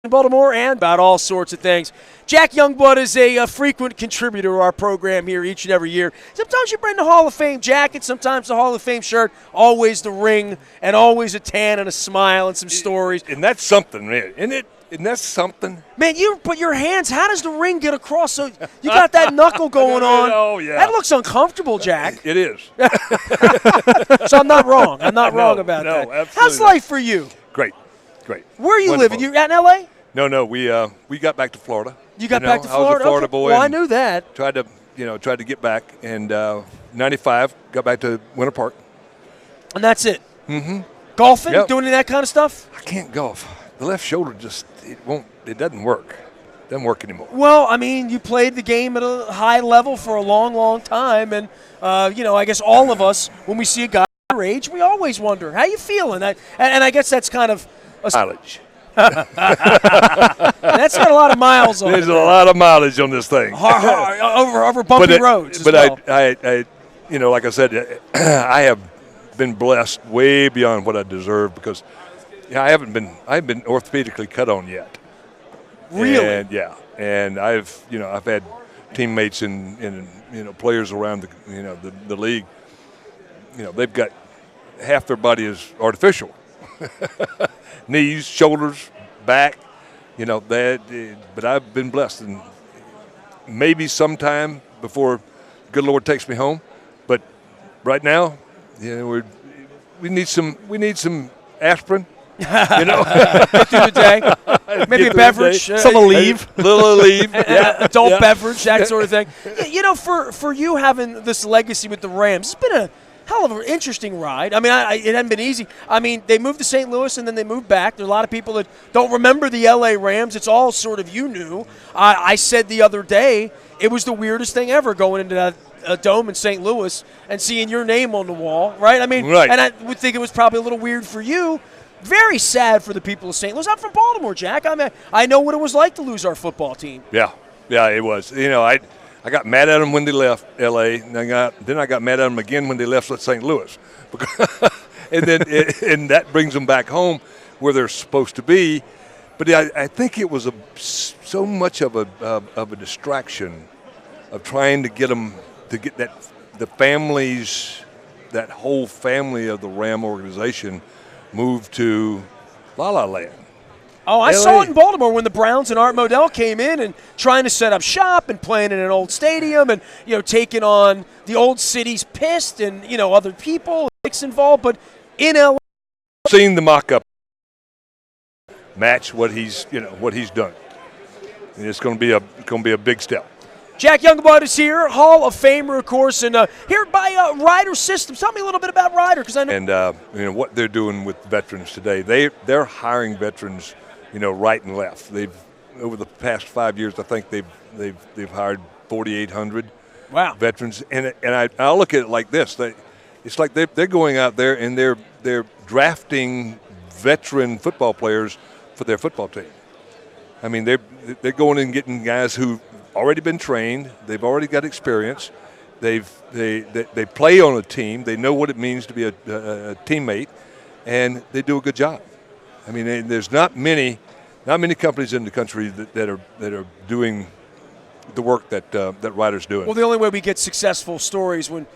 Baltimore and about all sorts of things. Jack Youngblood is a frequent contributor to our program here each and every year. Sometimes you bring the Hall of Fame jacket, sometimes the Hall of Fame shirt, always the ring, and always a tan and a smile and some stories. And that's something, man. Isn't that something? Man, you put your hands, how does the ring get across? So you got that knuckle going on. Oh, yeah. That looks uncomfortable, Jack. It is. So I'm not wrong. I'm not wrong about that. Absolutely. How's life for you? Great. Where are you Wonderful. living? You out in L.A.? No. We got back to Florida. You got back to Florida? I was a Florida boy. Well, I knew that. Tried to get back, and 95 got back to Winter Park. And that's it. Mm-hmm. Golfing, Yep. doing any of that kind of stuff. I can't golf. The left shoulder it doesn't work. Doesn't work anymore. Well, I mean, you played the game at a high level for a long, long time, and I guess all of us, when we see a guy your age, we always wonder how you feeling. And I guess that's kind of Mileage. that's got a lot of miles on There's it. a lot of mileage on this thing. over bumpy roads. As but well. I like I said, I have been blessed way beyond what I deserve because I haven't been orthopedically cut on yet. Really? And I've had teammates and players around the league. They've got half their body is artificial. Knees, shoulders, back, but I've been blessed, and maybe sometime before good Lord takes me home. But right now, we need some aspirin. Get through the day. Maybe a beverage. Some Aleve. Little Aleve. Adult beverage, that sort of thing. For you having this legacy with the Rams, it's been a hell of an interesting ride. I mean, it hasn't been easy. I mean, they moved to St. Louis and then they moved back. There are a lot of people that don't remember the L.A. Rams. It's all sort of new. I said the other day it was the weirdest thing ever going into that dome in St. Louis and seeing your name on the wall, right? I mean, right. And I would think it was probably a little weird for you. Very sad for the people of St. Louis. I'm from Baltimore, Jack. I know what it was like to lose our football team. Yeah, it was. I got mad at them when they left L.A. and then I got mad at them again when they left St. Louis, and that brings them back home where they're supposed to be. But I think it was so much of a distraction of trying to get them to get the families, that whole family of the Ram organization, moved to La La Land. Oh, I saw it in Baltimore when the Browns and Art Modell came in and trying to set up shop and playing in an old stadium and, taking on the old city's pissed and, other people involved. But in L.A. Seen the mock-up match what he's done. And it's going to be a big step. Jack Youngblood is here, Hall of Famer, of course, and here by Ryder Systems. Tell me a little bit about Ryder, because I know. And what they're doing with veterans today, they're hiring veterans, right and left. They've over the past 5 years, I think they've hired 4,800 veterans, and I look at it like this: it's like they're going out there and they're drafting veteran football players for their football team. I mean, they're going and getting guys who've already been trained. They've already got experience. They play on a team. They know what it means to be a teammate, and they do a good job. I mean, there's not many companies in the country that are doing the work that Ryder's doing. Well, the only way we get successful stories when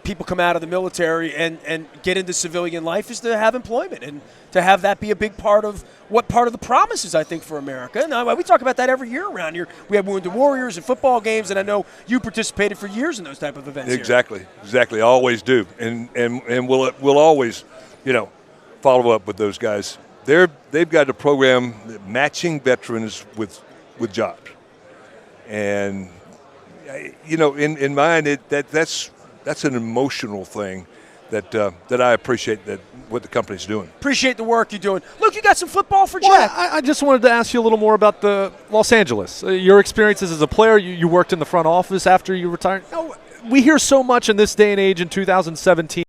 people come out of the military and get into civilian life is to have employment and to have that be a big part of the promise is, I think, for America. And we talk about that every year around here. We have Wounded Warriors and football games, and I know you participated for years in those type of events. Exactly. I always do, and we'll always, follow up with those guys. They've got a program matching veterans with jobs, and in mine that's an emotional thing that I appreciate what the company's doing. Appreciate the work you're doing. Luke, you got some football for Jack? Well, I just wanted to ask you a little more about the Los Angeles. Your experiences as a player. You worked in the front office after you retired. We hear so much in this day and age in 2017.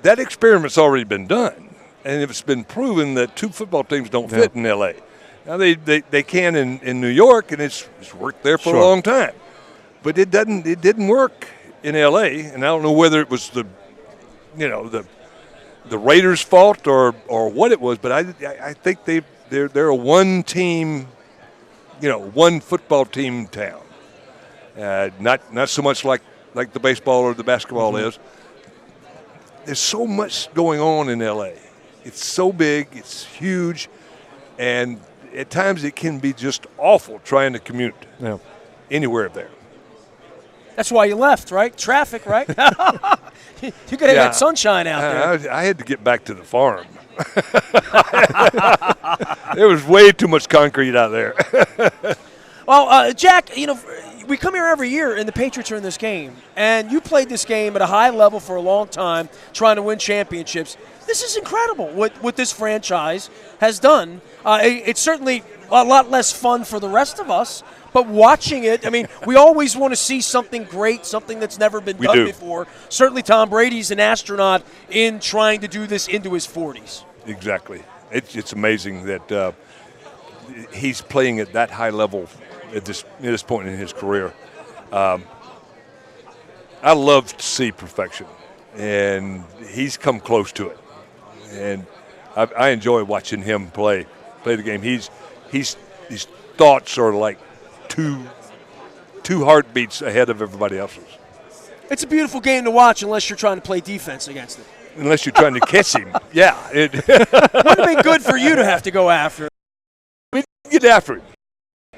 That experiment's already been done, and it's been proven that two football teams don't fit in L.A. Now they can in New York, and it's worked there for a long time. But it didn't work in L.A., and I don't know whether it was the Raiders' fault or what it was, but I think they're a one team, one football team town. Not so much like the baseball or the basketball is. There's so much going on in LA. It's so big, it's huge, and at times it can be just awful trying to commute anywhere there. That's why you left, right? Traffic, right? You could have that sunshine out there. I had to get back to the farm. There was way too much concrete out there. Well, Jack, we come here every year, and the Patriots are in this game. And you played this game at a high level for a long time, trying to win championships. This is incredible what this franchise has done. It's certainly a lot less fun for the rest of us, but watching it, we always want to see something great, something that's never been done before. Certainly Tom Brady's an astronaut in trying to do this into his 40s. Exactly. It's amazing that he's playing at that high level at this point in his career. I love to see perfection, and he's come close to it. And I enjoy watching him play the game. His thoughts are like two heartbeats ahead of everybody else's. It's a beautiful game to watch unless you're trying to play defense against it. Unless you're trying to catch him. Yeah. It would have been good for you to have to go after him. We'd get after him.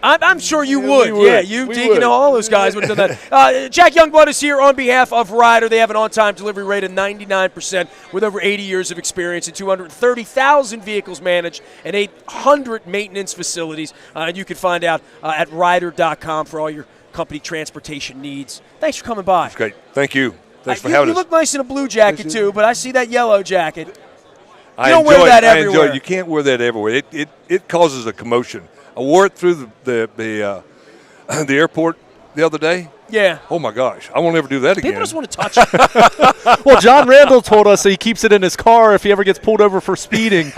I'm sure you would. Yeah, you, Deacon, all those guys would have done that. Jack Youngblood is here on behalf of Ryder. They have an on-time delivery rate of 99% with over 80 years of experience and 230,000 vehicles managed and 800 maintenance facilities. And you can find out at Ryder.com for all your company transportation needs. Thanks for coming by. That's great. Thank you. Thanks for having us. You look nice in a blue jacket, too, but I see that yellow jacket. You don't wear that everywhere. everywhere. I enjoy it. You can't wear that everywhere. It causes a commotion. I wore it through the airport the other day. Yeah. Oh, my gosh. I won't ever do that again. People just want to touch it. Well, John Randall told us that he keeps it in his car if he ever gets pulled over for speeding. He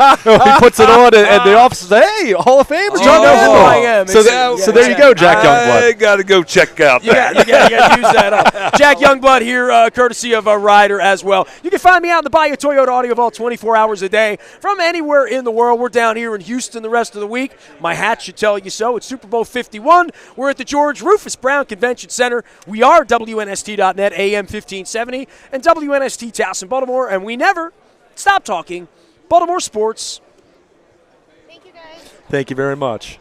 puts it on, and the officer says, hey, Hall of Famer, John Randall. I am. So there you go, Jack Youngblood. I got to go check out that. You got to use that up. Jack Youngblood here, courtesy of Ryder as well. You can find me out in the Bayou Toyota Audio Vault 24 hours a day from anywhere in the world. We're down here in Houston the rest of the week. My hat should tell you so. It's Super Bowl 51. We're at the George Rufus Brown Convention Center. We are WNST.net, AM 1570, and WNST Towson, Baltimore, and we never stop talking Baltimore sports. Thank you, guys. Thank you very much.